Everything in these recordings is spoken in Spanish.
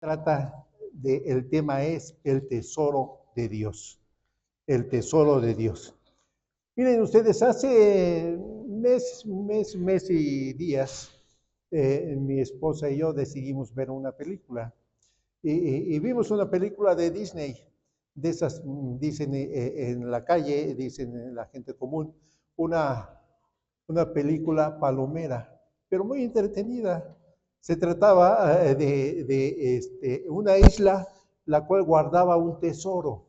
trata el tema es el tesoro de Dios, el tesoro de Dios. Miren ustedes, hace mes y días, mi esposa y yo decidimos ver una película y vimos una película de Disney, de esas, dicen en la calle, dicen en la gente común, una, una película palomera, pero muy entretenida. Se trataba una isla la cual guardaba un tesoro.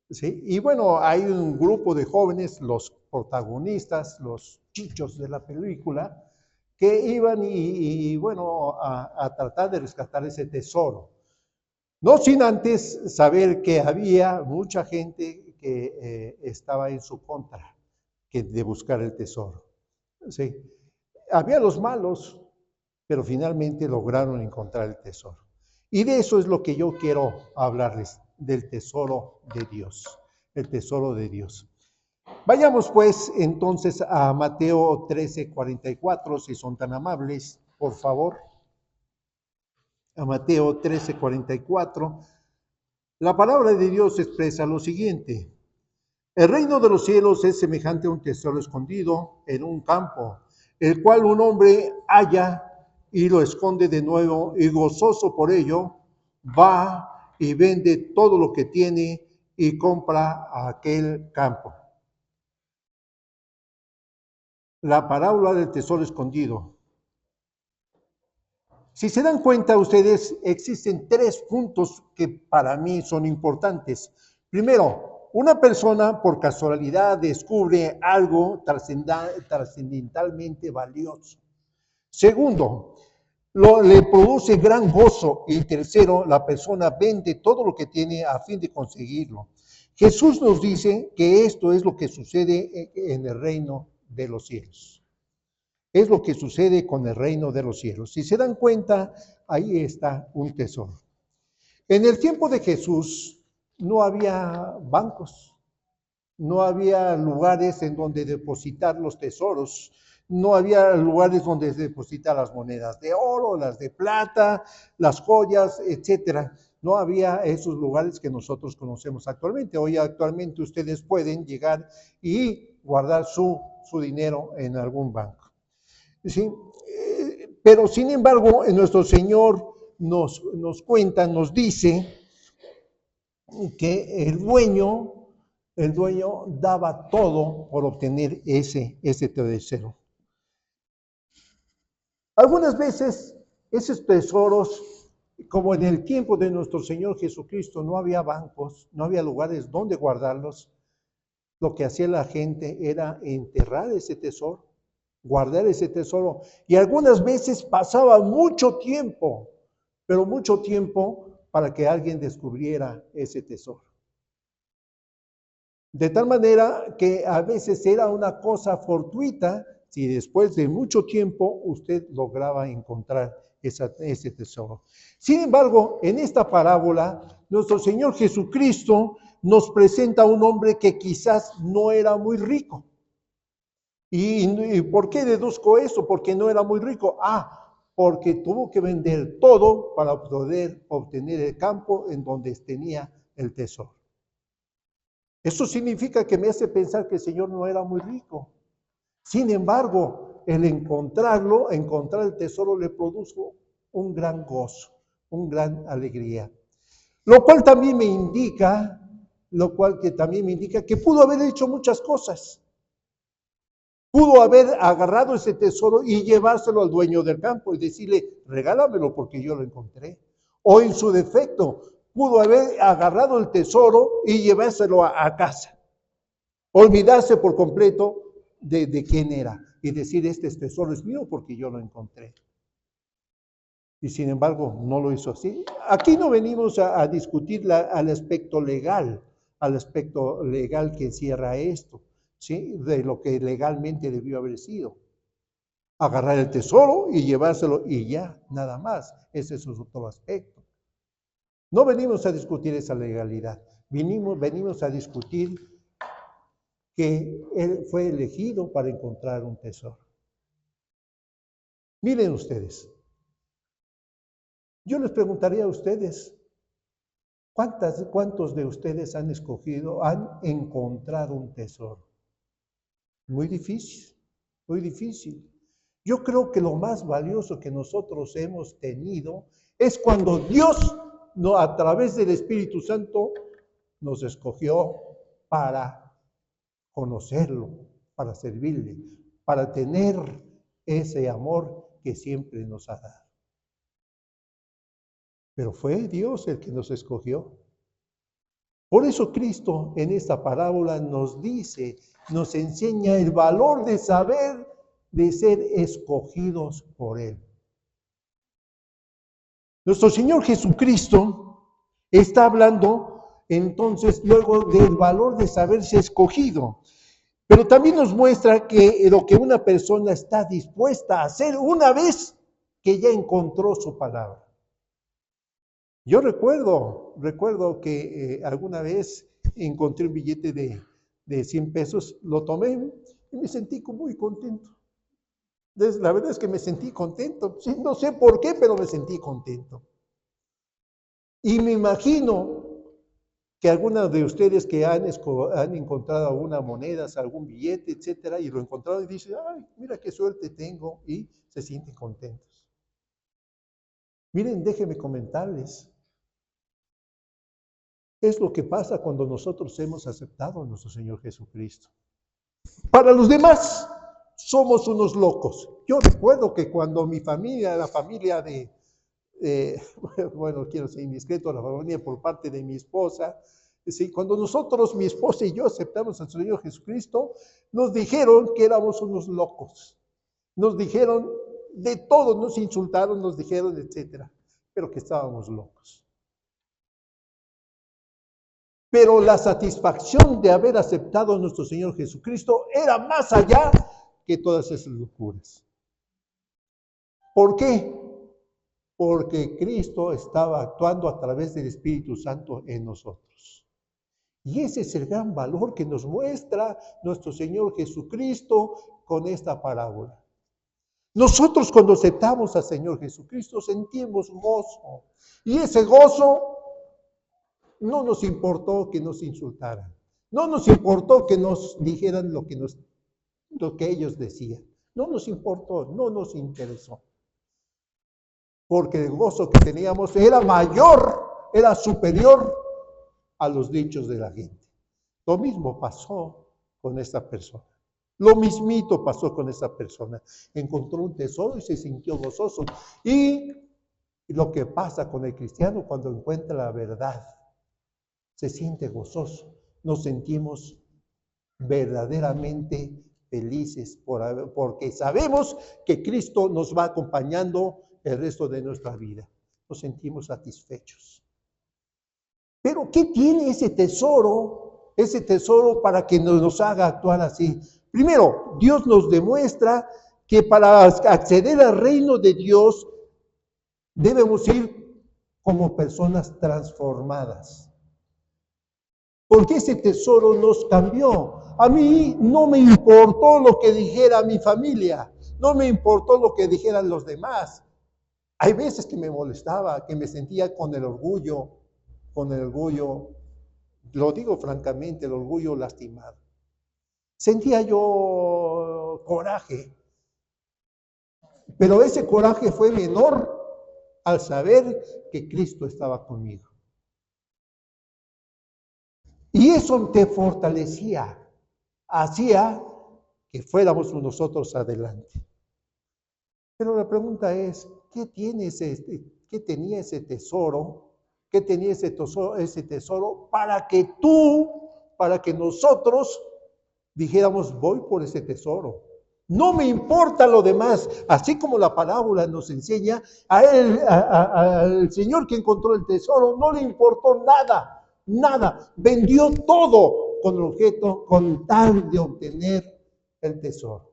¿Sí? Y bueno, hay un grupo de jóvenes, los protagonistas, los chichos de la película, que iban bueno, a tratar de rescatar ese tesoro. No sin antes saber que había mucha gente que estaba en su contra de buscar el tesoro. ¿Sí? Había los malos, pero finalmente lograron encontrar el tesoro. Y de eso es lo que yo quiero hablarles, del tesoro de Dios, el tesoro de Dios. Vayamos pues entonces a Mateo 13:44, si son tan amables, por favor. A Mateo 13:44. La palabra de Dios expresa lo siguiente: el reino de los cielos es semejante a un tesoro escondido en un campo, el cual un hombre halla y lo esconde de nuevo, y gozoso por ello, va y vende todo lo que tiene y compra aquel campo. La parábola del tesoro escondido. Si se dan cuenta ustedes, existen 3 puntos que para mí son importantes. Primero, una persona por casualidad descubre algo trascendentalmente valioso. Segundo, le produce gran gozo. Y tercero, la persona vende todo lo que tiene a fin de conseguirlo. Jesús nos dice que esto es lo que sucede en el reino de los cielos. Es lo que sucede con el reino de los cielos. Si se dan cuenta, ahí está un tesoro. En el tiempo de Jesús no había bancos, no había lugares en donde depositar los tesoros, no había lugares donde depositar las monedas de oro, las de plata, las joyas, etcétera. No había esos lugares que nosotros conocemos actualmente. Hoy actualmente ustedes pueden llegar y guardar su dinero en algún banco. ¿Sí? Pero sin embargo, nuestro Señor nos cuenta, nos dice que el dueño daba todo por obtener ese tesoro. Algunas veces esos tesoros, como en el tiempo de nuestro Señor Jesucristo, no había bancos, no había lugares donde guardarlos, lo que hacía la gente era enterrar ese tesoro, guardar ese tesoro. Y algunas veces pasaba mucho tiempo, pero mucho tiempo para que alguien descubriera ese tesoro. De tal manera que a veces era una cosa fortuita si después de mucho tiempo usted lograba encontrar ese tesoro. Sin embargo, en esta parábola, nuestro Señor Jesucristo nos presenta a un hombre que quizás no era muy rico. ¿Y por qué deduzco eso? Porque no era muy rico. Porque tuvo que vender todo para poder obtener el campo en donde tenía el tesoro. Eso significa que me hace pensar que el Señor no era muy rico. Sin embargo, el encontrar el tesoro le produjo un gran gozo, una gran alegría. Lo cual también me indica que pudo haber hecho muchas cosas. Pudo haber agarrado ese tesoro y llevárselo al dueño del campo y decirle, regálamelo porque yo lo encontré. O en su defecto, pudo haber agarrado el tesoro y llevárselo a casa. Olvidarse por completo de quién era y decir, este tesoro es mío porque yo lo encontré. Y sin embargo, no lo hizo así. Aquí no venimos a discutir al aspecto legal que encierra esto, ¿sí? De lo que legalmente debió haber sido. Agarrar el tesoro y llevárselo y ya, nada más. Ese es otro aspecto. No venimos a discutir esa legalidad. Venimos a discutir que él fue elegido para encontrar un tesoro. Miren ustedes. Yo les preguntaría a ustedes, ¿cuántos de ustedes han encontrado un tesoro? Muy difícil, muy difícil. Yo creo que lo más valioso que nosotros hemos tenido es cuando Dios, a través del Espíritu Santo, nos escogió para conocerlo, para servirle, para tener ese amor que siempre nos ha dado. Pero fue Dios el que nos escogió. Por eso Cristo en esta parábola nos dice, nos enseña el valor de saber, de ser escogidos por Él. Nuestro Señor Jesucristo está hablando entonces luego del valor de saberse escogido, pero también nos muestra que lo que una persona está dispuesta a hacer una vez que ya encontró su palabra. Yo recuerdo que alguna vez encontré un billete de 100 pesos, lo tomé y me sentí muy contento. La verdad es que me sentí contento, sí, no sé por qué, pero me sentí contento. Y me imagino que algunos de ustedes que han encontrado alguna moneda, algún billete, etcétera, y lo encontraron y dicen, ay, mira qué suerte tengo, y se sienten contentos. Miren, déjenme comentarles. Es lo que pasa cuando nosotros hemos aceptado a nuestro Señor Jesucristo. Para los demás, somos unos locos. Yo recuerdo que cuando mi familia, la familia bueno, quiero ser indiscreto, la familia por parte de mi esposa, sí, cuando nosotros, mi esposa y yo, aceptamos al Señor Jesucristo, nos dijeron que éramos unos locos. Nos dijeron de todo, nos insultaron, nos dijeron, etcétera, pero que estábamos locos. Pero la satisfacción de haber aceptado a nuestro Señor Jesucristo era más allá que todas esas locuras. ¿Por qué? Porque Cristo estaba actuando a través del Espíritu Santo en nosotros. Y ese es el gran valor que nos muestra nuestro Señor Jesucristo con esta parábola. Nosotros cuando aceptamos al Señor Jesucristo sentimos gozo. Y ese gozo no nos importó que nos insultaran. No nos importó que nos dijeran lo que ellos decían. No nos importó, no nos interesó. Porque el gozo que teníamos era mayor, era superior a los dichos de la gente. Lo mismo pasó con esta persona. Lo mismito pasó con esta persona. Encontró un tesoro y se sintió gozoso. Y lo que pasa con el cristiano cuando encuentra la verdad, se siente gozoso. Nos sentimos verdaderamente felices porque sabemos que Cristo nos va acompañando el resto de nuestra vida. Nos sentimos satisfechos. Pero ¿qué tiene ese tesoro? Ese tesoro para que nos haga actuar así. Primero, Dios nos demuestra que para acceder al reino de Dios debemos ir como personas transformadas. Porque ese tesoro nos cambió. A mí no me importó lo que dijera mi familia, no me importó lo que dijeran los demás. Hay veces que me molestaba, que me sentía con el orgullo, lo digo francamente, el orgullo lastimado. Sentía yo coraje, pero ese coraje fue menor al saber que Cristo estaba conmigo. Y eso te fortalecía, hacía que fuéramos nosotros adelante. Pero la pregunta es, ¿qué tenía ese tesoro? ¿Qué tenía ese tesoro para que nosotros dijéramos, voy por ese tesoro? No me importa lo demás, así como la parábola nos enseña, al Señor que encontró el tesoro no le importó nada, vendió todo con el objeto, con tal de obtener el tesoro.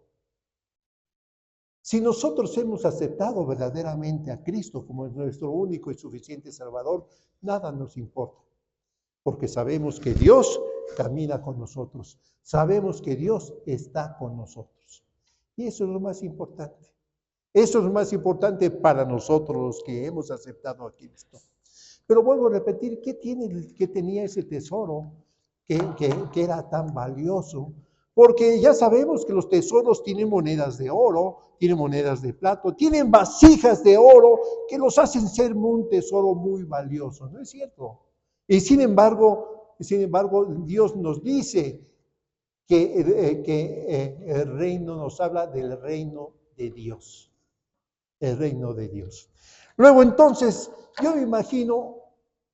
Si nosotros hemos aceptado verdaderamente a Cristo como nuestro único y suficiente Salvador, nada nos importa, porque sabemos que Dios camina con nosotros, sabemos que Dios está con nosotros. Y eso es lo más importante. Eso es lo más importante para nosotros los que hemos aceptado a Cristo. Pero vuelvo a repetir, ¿qué tenía ese tesoro que era tan valioso? Porque ya sabemos que los tesoros tienen monedas de oro, tienen monedas de plata, tienen vasijas de oro que los hacen ser un tesoro muy valioso, ¿no es cierto? Y sin embargo, Dios nos dice que el reino nos habla del reino de Dios. El reino de Dios. Luego entonces, yo me imagino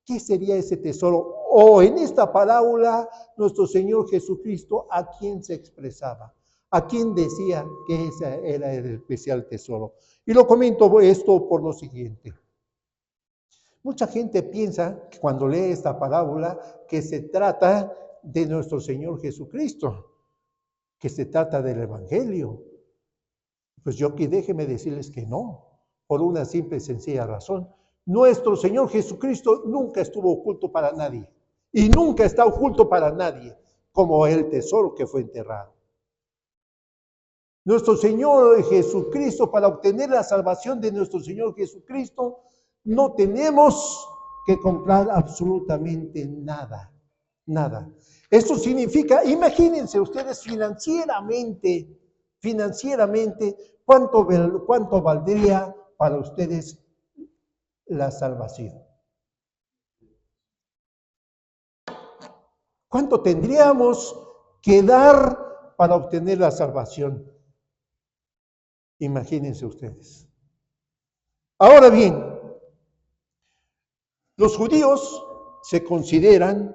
qué sería ese tesoro. O en esta parábola, nuestro Señor Jesucristo, ¿a quién se expresaba? ¿A quién decía que ese era el especial tesoro? Y lo comento esto por lo siguiente. Mucha gente piensa que cuando lee esta parábola que se trata de nuestro Señor Jesucristo, que se trata del Evangelio. Pues déjeme decirles que no, por una simple y sencilla razón. Nuestro Señor Jesucristo nunca estuvo oculto para nadie y nunca está oculto para nadie, como el tesoro que fue enterrado. Nuestro Señor Jesucristo, para obtener la salvación de nuestro Señor Jesucristo, no tenemos que comprar absolutamente nada, nada. Esto significa, imagínense ustedes financieramente, ¿cuánto valdría para ustedes la salvación? ¿Cuánto tendríamos que dar para obtener la salvación? Imagínense ustedes. Ahora bien, los judíos se consideran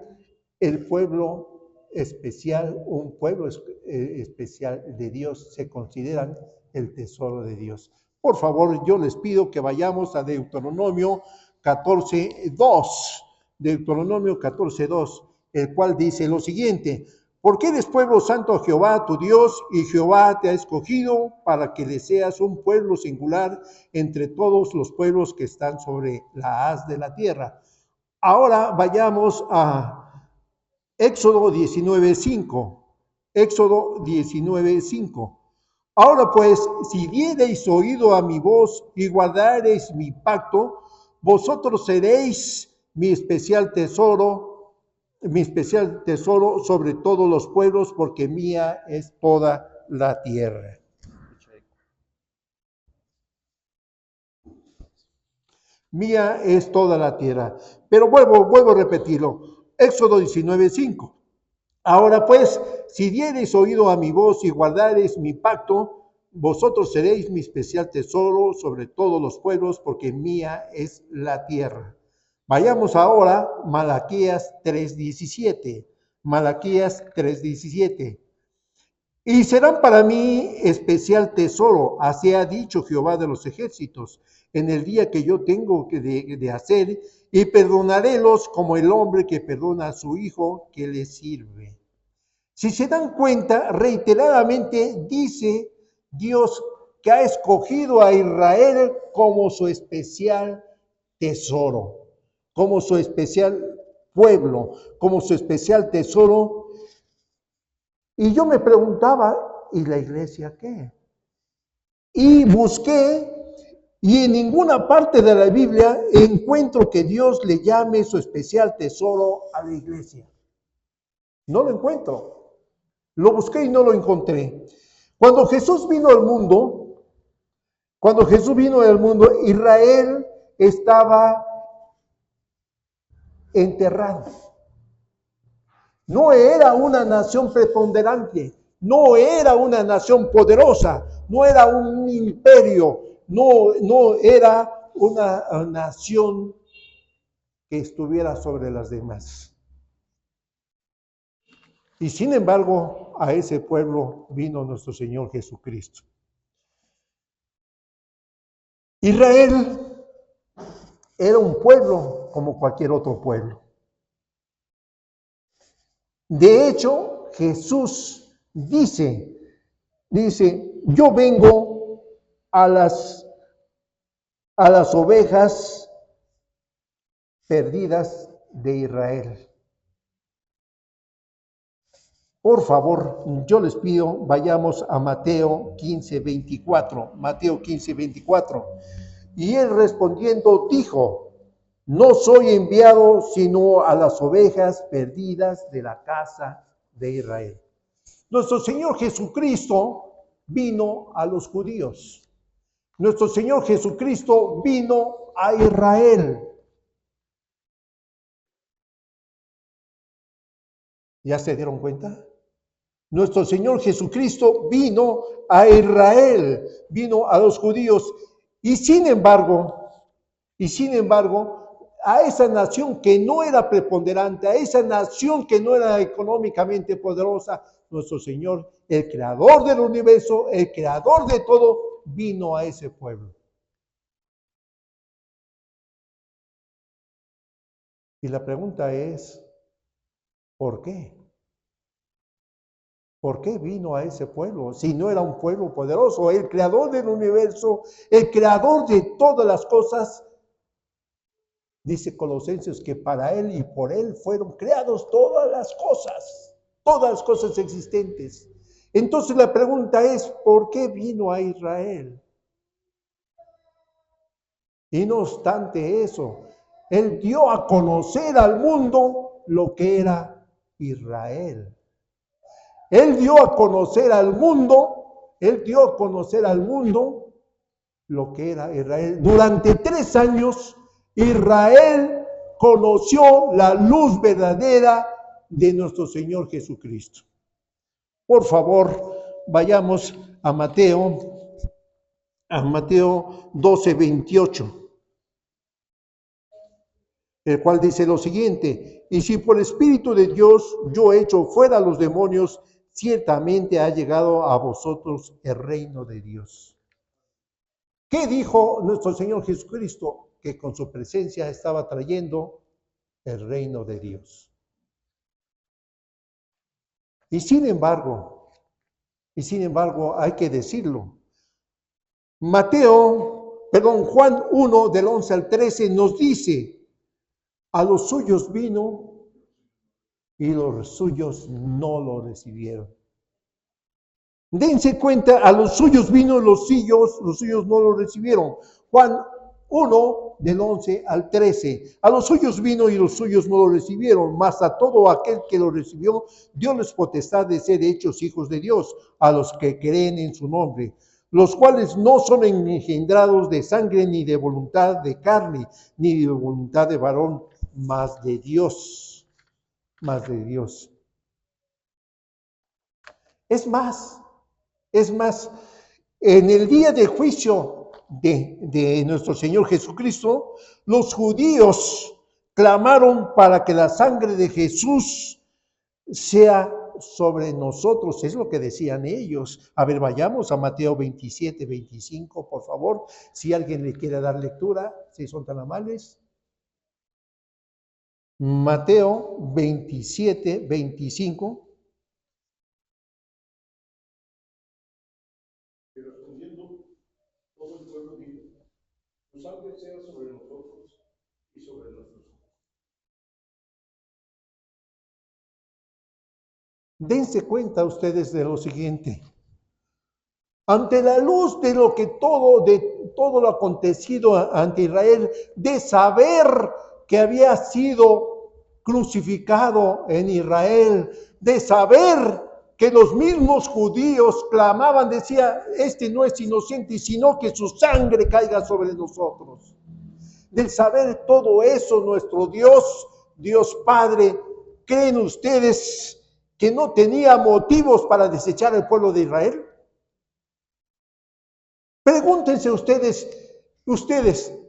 el pueblo especial, un pueblo especial de Dios, se consideran el tesoro de Dios. Por favor, yo les pido que vayamos a Deuteronomio 14:2, Deuteronomio 14:2, el cual dice lo siguiente: porque eres pueblo santo a Jehová tu Dios, y Jehová te ha escogido para que le seas un pueblo singular entre todos los pueblos que están sobre la haz de la tierra. Ahora vayamos a Éxodo 19:5. Éxodo 19:5. Ahora pues, si diereis oído a mi voz y guardareis mi pacto, vosotros seréis mi especial tesoro sobre todos los pueblos, porque mía es toda la tierra. Mía es toda la tierra. Pero vuelvo a repetirlo. Éxodo 19:5. Ahora pues, si diereis oído a mi voz y guardareis mi pacto, vosotros seréis mi especial tesoro sobre todos los pueblos, porque mía es la tierra. Vayamos ahora a Malaquías 3:17. Malaquías 3:17. Y serán para mí especial tesoro, así ha dicho Jehová de los ejércitos, en el día que yo tengo de hacer, y perdonarélos como el hombre que perdona a su hijo que le sirve. Si se dan cuenta, reiteradamente dice Dios que ha escogido a Israel como su especial tesoro, como su especial pueblo, como su especial tesoro. Y yo me preguntaba, ¿y la iglesia qué? Y busqué, y en ninguna parte de la Biblia encuentro que Dios le llame su especial tesoro a la iglesia. No lo encuentro. Lo busqué y no lo encontré. Cuando Jesús vino al mundo, Israel estaba enterrado. No era una nación preponderante, no era una nación poderosa, no era un imperio, no era una nación que estuviera sobre las demás. Y sin embargo, a ese pueblo vino nuestro Señor Jesucristo. Israel era un pueblo como cualquier otro pueblo. De hecho, Jesús dice, yo vengo a las ovejas perdidas de Israel. Por favor, yo les pido, vayamos a Mateo 15:24. Mateo 15:24. Y él respondiendo dijo: no soy enviado sino a las ovejas perdidas de la casa de Israel. Nuestro Señor Jesucristo vino a los judíos. Nuestro Señor Jesucristo vino a Israel. ¿Ya se dieron cuenta? Nuestro Señor Jesucristo vino a Israel, vino a los judíos. Y sin embargo, a esa nación que no era preponderante, a esa nación que no era económicamente poderosa, nuestro Señor, el creador del universo, el creador de todo, vino a ese pueblo. Y la pregunta es, ¿por qué? ¿Por qué vino a ese pueblo? Si no era un pueblo poderoso, el creador del universo, el creador de todas las cosas. Dice Colosenses que para él y por él fueron creados todas las cosas existentes. Entonces la pregunta es, ¿por qué vino a Israel? Y no obstante eso, él dio a conocer al mundo lo que era Israel. Él dio a conocer al mundo lo que era Israel. Durante 3 años, Israel conoció la luz verdadera de nuestro Señor Jesucristo. Por favor, vayamos a Mateo 12:28. El cual dice lo siguiente: y si por Espíritu de Dios yo echo fuera a los demonios, ciertamente ha llegado a vosotros el reino de Dios. ¿Qué dijo nuestro Señor Jesucristo? Que con su presencia estaba trayendo el reino de Dios. Y sin embargo, hay que decirlo. Juan 1, del 11 al 13 nos dice: a los suyos vino y los suyos no lo recibieron. Dense cuenta, a los suyos vino, los suyos no lo recibieron. Juan 1, del 11 al 13. A los suyos vino y los suyos no lo recibieron, mas a todo aquel que lo recibió, Dios potestad de ser hechos hijos de Dios, a los que creen en su nombre, los cuales no son engendrados de sangre, ni de voluntad de carne, ni de voluntad de varón, mas de Dios. Es más, en el día de juicio de nuestro Señor Jesucristo, los judíos clamaron para que la sangre de Jesús sea sobre nosotros. Es lo que decían ellos. A ver, vayamos a Mateo 27:25, por favor. Si alguien le quiere dar lectura, si son tan amables. Mateo 27:25. Y respondiendo, todo el pueblo dijo: tu sangre sea sobre nosotros y sobre nuestros hijos. Dense cuenta ustedes de lo siguiente. Ante la luz de lo que todo lo acontecido ante Israel, de saber que había sido crucificado en Israel, de saber que los mismos judíos clamaban, decía, este no es inocente, sino que su sangre caiga sobre nosotros. Del saber todo eso, nuestro Dios Padre, ¿creen ustedes que no tenía motivos para desechar al pueblo de Israel? Pregúntense ustedes,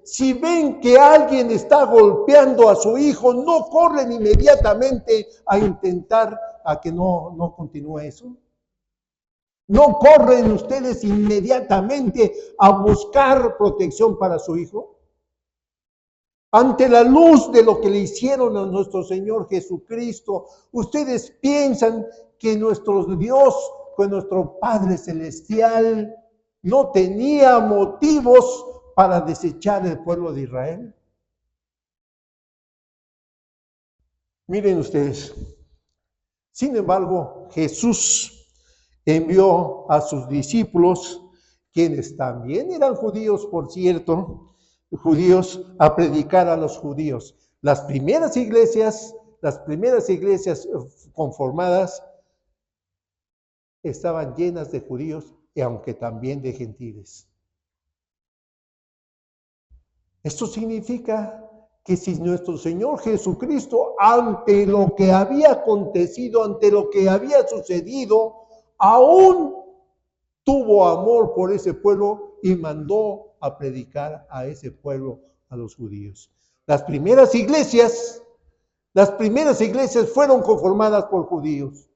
si ven que alguien está golpeando a su hijo, ¿no corren inmediatamente a intentar a que no continúe eso? ¿No corren ustedes inmediatamente a buscar protección para su hijo? Ante la luz de lo que le hicieron a nuestro Señor Jesucristo, ¿ustedes piensan que nuestro Dios, que nuestro Padre Celestial, no tenía motivos para desechar el pueblo de Israel? Miren ustedes, Sin embargo, Jesús envió a sus discípulos, quienes también eran judíos, por cierto, judíos, a predicar a los judíos. Las primeras iglesias conformadas estaban llenas de judíos, y aunque también de gentiles. Esto significa que si nuestro Señor Jesucristo, ante lo que había acontecido, ante lo que había sucedido, aún tuvo amor por ese pueblo y mandó a predicar a ese pueblo, a los judíos. Las primeras iglesias fueron conformadas por judíos.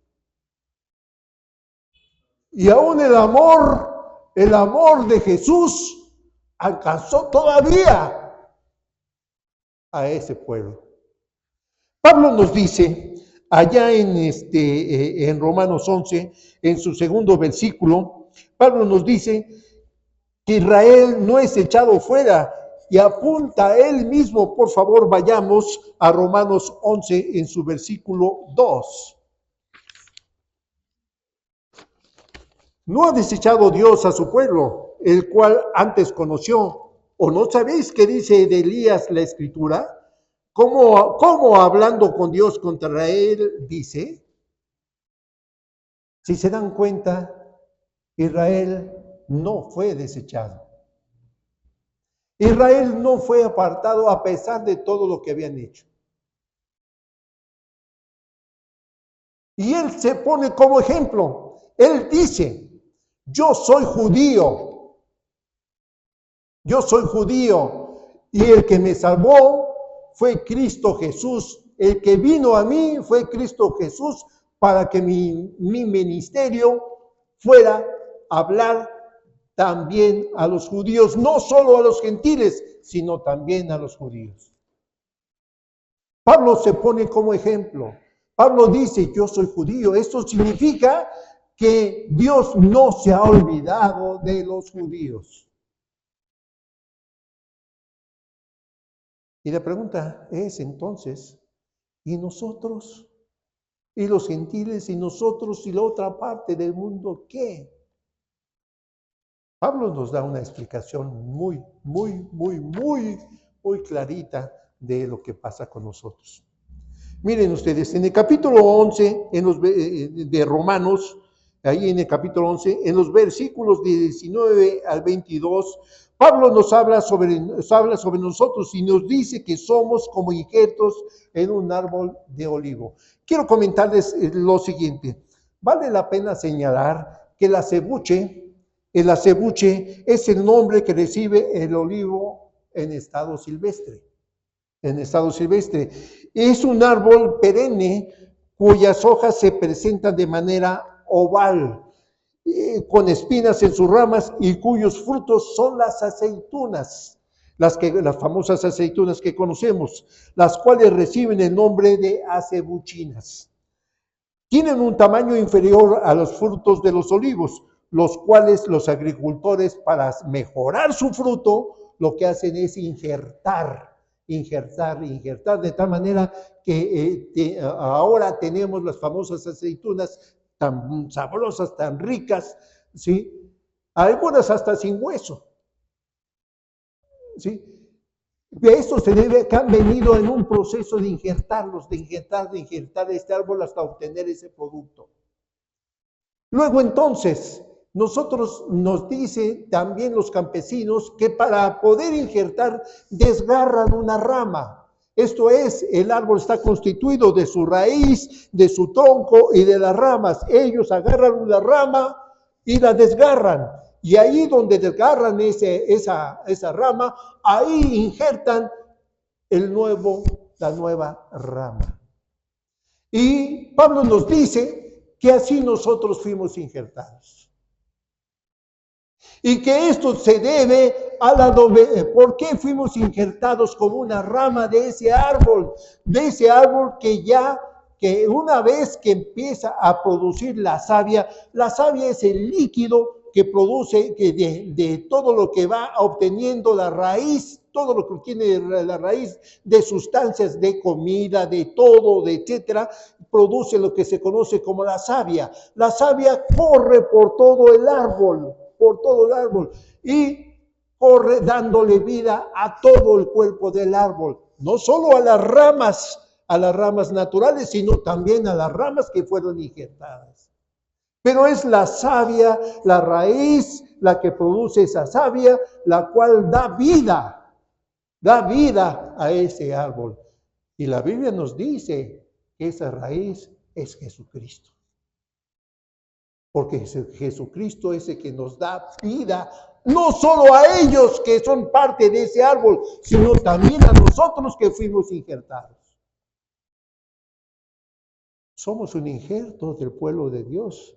Y aún el amor de Jesús alcanzó todavía a ese pueblo. Pablo nos dice allá en Romanos 11, en su segundo versículo, Pablo nos dice que Israel no es echado fuera, y apunta a él mismo. Por favor, vayamos a Romanos 11 en su versículo 2. No ha desechado Dios a su pueblo, el cual antes conoció. ¿O no sabéis qué dice de Elías la Escritura? ¿Cómo hablando con Dios contra él dice? Si se dan cuenta, Israel no fue desechado. Israel no fue apartado a pesar de todo lo que habían hecho. Y él se pone como ejemplo. Él dice: yo soy judío, y el que me salvó fue Cristo Jesús. El que vino a mí fue Cristo Jesús, para que mi ministerio fuera hablar también a los judíos, no solo a los gentiles, sino también a los judíos. Pablo se pone como ejemplo. Pablo dice: yo soy judío. Esto significa que Dios no se ha olvidado de los judíos. Y la pregunta es entonces, ¿y nosotros? ¿Y los gentiles? ¿Y nosotros? ¿Y la otra parte del mundo qué? Pablo nos da una explicación muy clarita de lo que pasa con nosotros. Miren ustedes, en el capítulo 11 de Romanos, ahí en el capítulo 11, en los versículos de 19 al 22, Pablo nos habla sobre nosotros y nos dice que somos como injertos en un árbol de olivo. Quiero comentarles lo siguiente. Vale la pena señalar que el acebuche es el nombre que recibe el olivo en estado silvestre. Es un árbol perenne cuyas hojas se presentan de manera oval, con espinas en sus ramas, y cuyos frutos son las aceitunas, las famosas aceitunas que conocemos, las cuales reciben el nombre de acebuchinas. Tienen un tamaño inferior a los frutos de los olivos, los cuales los agricultores, para mejorar su fruto, lo que hacen es injertar, de tal manera que ahora tenemos las famosas aceitunas tan sabrosas, tan ricas, ¿sí? Algunas hasta sin hueso, ¿sí? De esto se debe que han venido en un proceso de injertarlos, de injertar este árbol hasta obtener ese producto. Luego entonces, nos dice también los campesinos que para poder injertar desgarran una rama. Esto es, el árbol está constituido de su raíz, de su tronco y de las ramas. Ellos agarran una rama y la desgarran. Y ahí donde desgarran esa rama, ahí injertan la nueva rama. Y Pablo nos dice que así nosotros fuimos injertados. Y que esto se debe a ¿por qué fuimos injertados como una rama de ese árbol? De ese árbol que una vez que empieza a producir la savia es el líquido que produce, que de todo lo que va obteniendo la raíz, todo lo que tiene la raíz de sustancias de comida, de todo, de etcétera, produce lo que se conoce como la savia. La savia corre por todo el árbol, y corre dándole vida a todo el cuerpo del árbol, no solo a las ramas naturales, sino también a las ramas que fueron injertadas. Pero es la savia, la raíz, la que produce esa savia, la cual da vida a ese árbol. Y la Biblia nos dice que esa raíz es Jesucristo. Porque Jesucristo es el que nos da vida, no solo a ellos que son parte de ese árbol, sino también a nosotros que fuimos injertados. Somos un injerto del pueblo de Dios.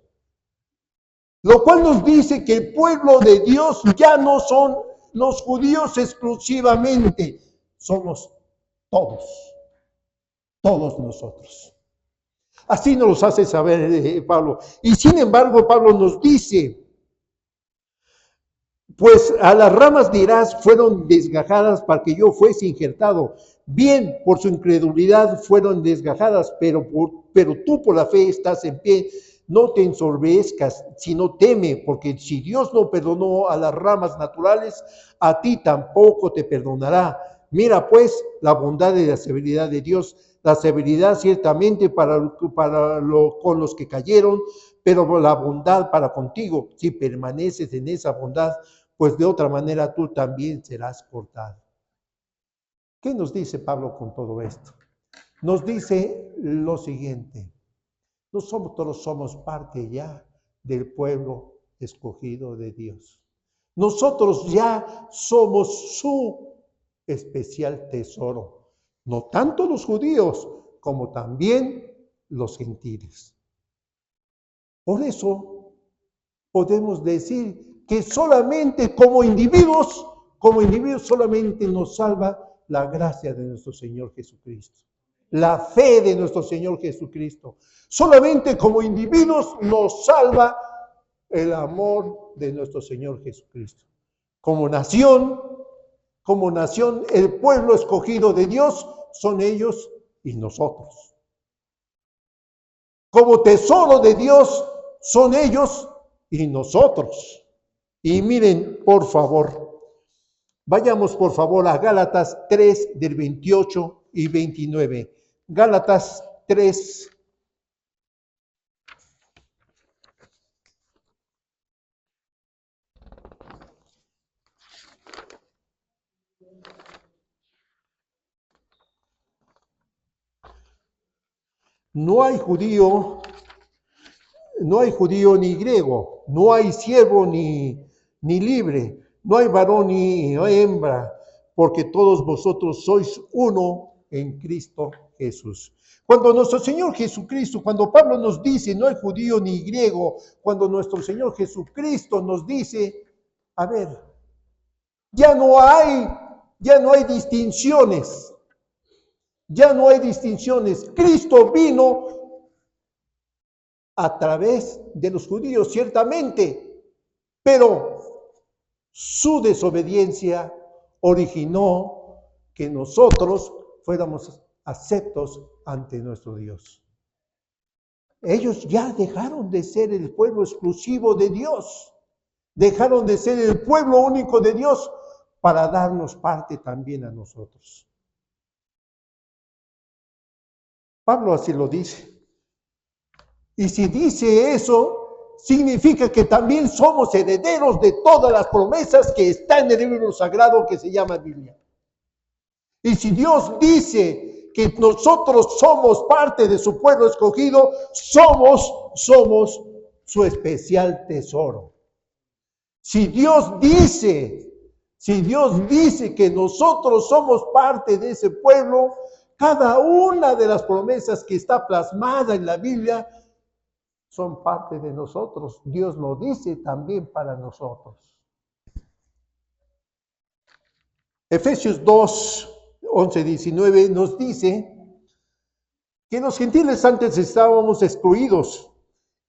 Lo cual nos dice que el pueblo de Dios ya no son los judíos exclusivamente, somos todos nosotros. Así nos lo hace saber Pablo. Y sin embargo, Pablo nos dice, pues a las ramas dirás, fueron desgajadas para que yo fuese injertado. Bien, por su incredulidad fueron desgajadas, pero tú por la fe estás en pie. No te ensoberzcas, sino teme, porque si Dios no perdonó a las ramas naturales, a ti tampoco te perdonará. Mira pues la bondad y la severidad de Dios, la severidad ciertamente con los que cayeron, pero la bondad para contigo, si permaneces en esa bondad, pues de otra manera tú también serás cortado. ¿Qué nos dice Pablo con todo esto? Nos dice lo siguiente: nosotros somos parte ya del pueblo escogido de Dios. Nosotros ya somos su especial tesoro. No tanto los judíos como también los gentiles. Por eso podemos decir que solamente como individuos solamente nos salva la gracia de nuestro Señor Jesucristo. La fe de nuestro Señor Jesucristo. Solamente como individuos nos salva el amor de nuestro Señor Jesucristo. Como nación, el pueblo escogido de Dios son ellos y nosotros. Como tesoro de Dios son ellos y nosotros. Y miren, por favor, vayamos por favor a Gálatas 3 del 28 y 29. Gálatas 3. No hay judío ni griego, no hay siervo ni libre, no hay varón ni hembra, porque todos vosotros sois uno en Cristo Jesús. Cuando nuestro Señor Jesucristo, cuando Pablo nos dice no hay judío ni griego, cuando nuestro Señor Jesucristo nos dice, a ver, ya no hay distinciones. Ya no hay distinciones. Cristo vino a través de los judíos, ciertamente, pero su desobediencia originó que nosotros fuéramos aceptos ante nuestro Dios. Ellos ya dejaron de ser el pueblo exclusivo de Dios, dejaron de ser el pueblo único de Dios para darnos parte también a nosotros. Pablo así lo dice. Y si dice eso, significa que también somos herederos de todas las promesas que están en el libro sagrado que se llama Biblia. Y si Dios dice que nosotros somos parte de su pueblo escogido, somos su especial tesoro. Si Dios dice que nosotros somos parte de ese pueblo, cada una de las promesas que está plasmada en la Biblia son parte de nosotros. Dios lo dice también para nosotros. Efesios 2, 11, 19 nos dice que los gentiles antes estábamos excluidos.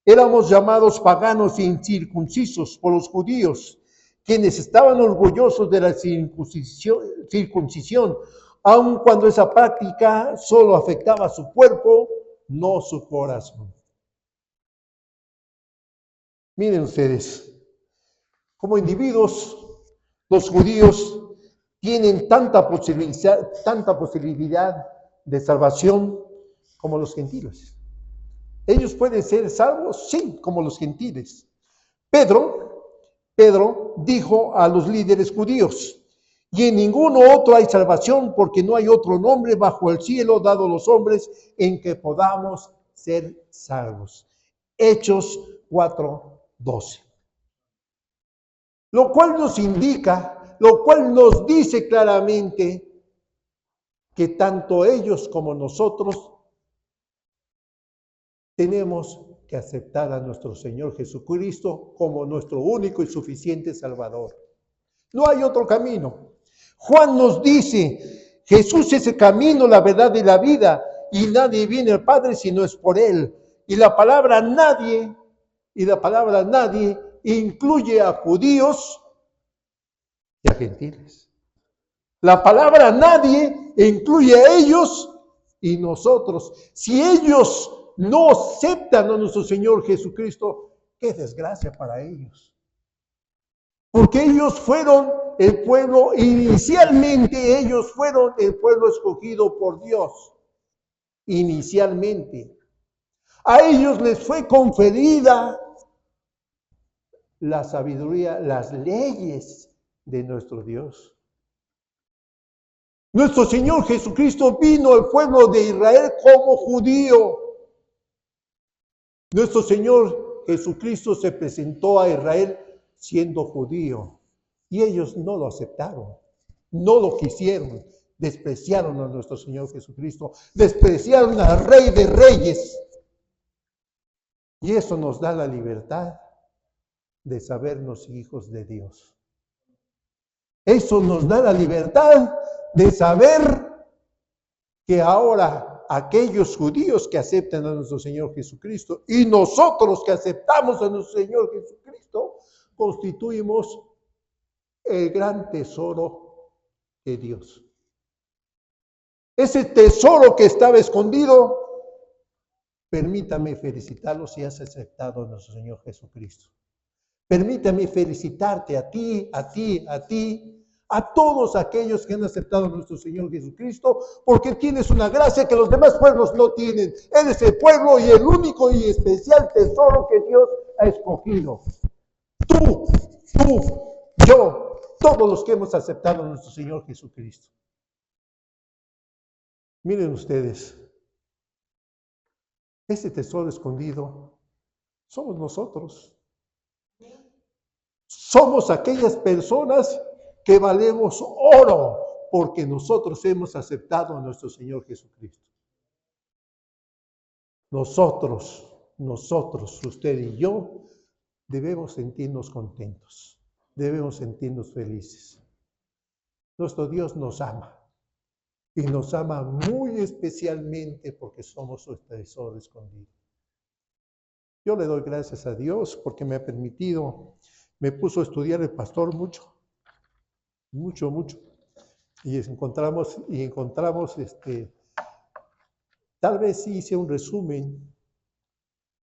Éramos llamados paganos e incircuncisos por los judíos, quienes estaban orgullosos de la circuncisión, aun cuando esa práctica solo afectaba a su cuerpo, no su corazón. Miren ustedes, como individuos, los judíos tienen tanta posibilidad de salvación como los gentiles. ¿Ellos pueden ser salvos? Sí, como los gentiles. Pedro dijo a los líderes judíos, y en ninguno otro hay salvación, porque no hay otro nombre bajo el cielo dado a los hombres en que podamos ser salvos. Hechos 4:12. Lo cual nos indica, lo cual nos dice claramente que tanto ellos como nosotros tenemos que aceptar a nuestro Señor Jesucristo como nuestro único y suficiente Salvador. No hay otro camino. Juan nos dice, Jesús es el camino, la verdad y la vida, y nadie viene al Padre si no es por Él. Y la palabra nadie incluye a judíos y a gentiles. La palabra nadie incluye a ellos y nosotros. Si ellos no aceptan a nuestro Señor Jesucristo, qué desgracia para ellos. Porque ellos fueron el pueblo, inicialmente ellos fueron el pueblo escogido por Dios. Inicialmente. A ellos les fue conferida la sabiduría, las leyes de nuestro Dios. Nuestro Señor Jesucristo vino al pueblo de Israel como judío. Nuestro Señor Jesucristo se presentó a Israel siendo judío y ellos no lo aceptaron, no lo quisieron, despreciaron a nuestro Señor Jesucristo, despreciaron al Rey de Reyes. Y eso nos da la libertad de sabernos hijos de Dios. Eso nos da la libertad de saber que ahora aquellos judíos que aceptan a nuestro Señor Jesucristo y nosotros que aceptamos a nuestro Señor Jesucristo, constituimos el gran tesoro de Dios. Ese tesoro que estaba escondido, permítame felicitarlo si has aceptado a nuestro Señor Jesucristo. Permítame felicitarte a ti, a todos aquellos que han aceptado a nuestro Señor Jesucristo, porque tienes una gracia que los demás pueblos no tienen. Eres el pueblo y el único y especial tesoro que Dios ha escogido. Tú, yo, todos los que hemos aceptado a nuestro Señor Jesucristo. Miren ustedes, ese tesoro escondido somos nosotros. Somos aquellas personas que valemos oro porque nosotros hemos aceptado a nuestro Señor Jesucristo. Nosotros, usted y yo, debemos sentirnos contentos, debemos sentirnos felices. Nuestro Dios nos ama y nos ama muy especialmente porque somos su tesoro escondido. Yo le doy gracias a Dios porque me ha permitido, me puso a estudiar el pastor mucho. Y encontramos, tal vez hice un resumen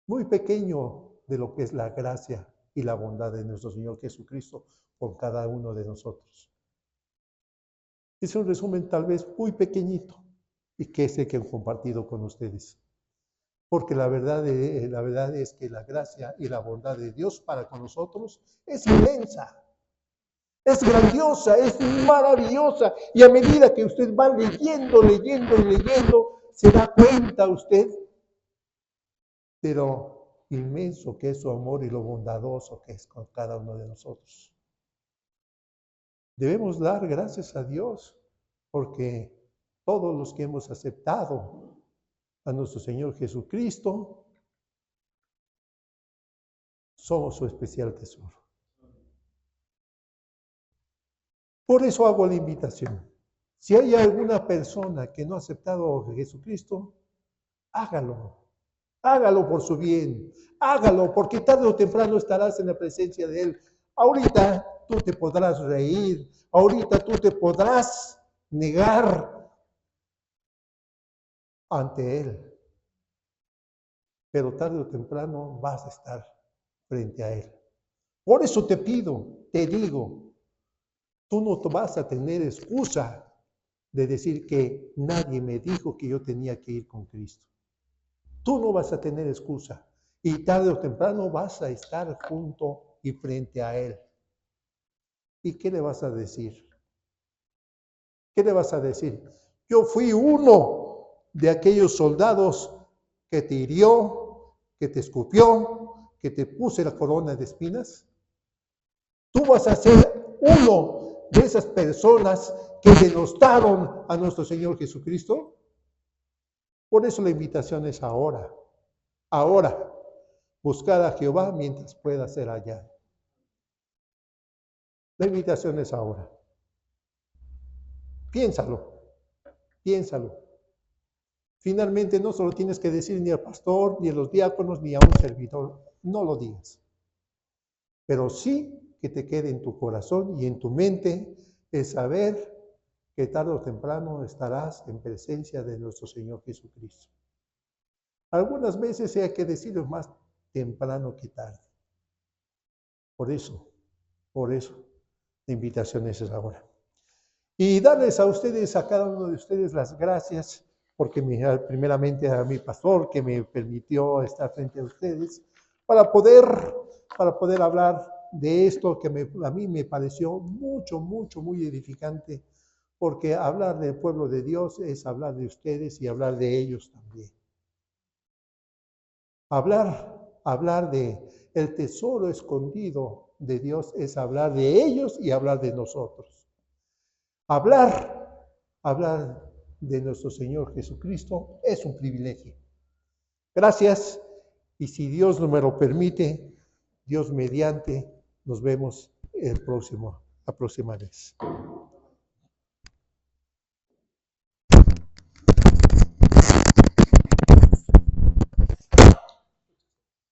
muy pequeño de lo que es la gracia y la bondad de nuestro Señor Jesucristo por cada uno de nosotros. Hice un resumen tal vez muy pequeñito y que sé que he compartido con ustedes. Porque la verdad es que la gracia y la bondad de Dios para con nosotros es inmensa. Es grandiosa, es maravillosa. Y a medida que usted va leyendo, se da cuenta usted de lo inmenso que es su amor y lo bondadoso que es con cada uno de nosotros. Debemos dar gracias a Dios porque todos los que hemos aceptado a nuestro Señor Jesucristo somos su especial tesoro. Por eso hago la invitación. Si hay alguna persona que no ha aceptado a Jesucristo, hágalo. Hágalo por su bien. Hágalo porque tarde o temprano estarás en la presencia de Él. Ahorita tú te podrás reír. Ahorita tú te podrás negar ante Él. pero tarde o temprano vas a estar frente a Él. Por eso te pido, te digo, tú no vas a tener excusa de decir que nadie me dijo que yo tenía que ir con Cristo. Tú no vas a tener excusa y tarde o temprano vas a estar junto y frente a Él. ¿Y qué le vas a decir? ¿Qué le vas a decir? Yo fui uno de aquellos soldados que te hirió, que te escupió, que te puse la corona de espinas. Tú vas a ser uno de esas personas que denostaron a nuestro Señor Jesucristo. Por eso la invitación es ahora. Ahora, buscar a Jehová mientras pueda ser hallado. La invitación es ahora. Piénsalo, piénsalo. Finalmente no solo tienes que decir ni al pastor, ni a los diáconos, ni a un servidor. No lo digas. Pero sí que te quede en tu corazón y en tu mente el saber que tarde o temprano estarás en presencia de nuestro Señor Jesucristo. Algunas veces hay que decirlo más temprano que tarde. Por eso, la invitación es ahora. Y darles a ustedes, a cada uno de ustedes, las gracias, porque primeramente a mi pastor que me permitió estar frente a ustedes, para poder hablar de esto que a mí me pareció muy edificante, porque hablar del pueblo de Dios es hablar de ustedes y hablar de ellos también. Hablar de el tesoro escondido de Dios es hablar de ellos y hablar de nosotros. Hablar de nuestro Señor Jesucristo es un privilegio. Gracias, y si Dios no me lo permite, Dios mediante, nos vemos la próxima vez.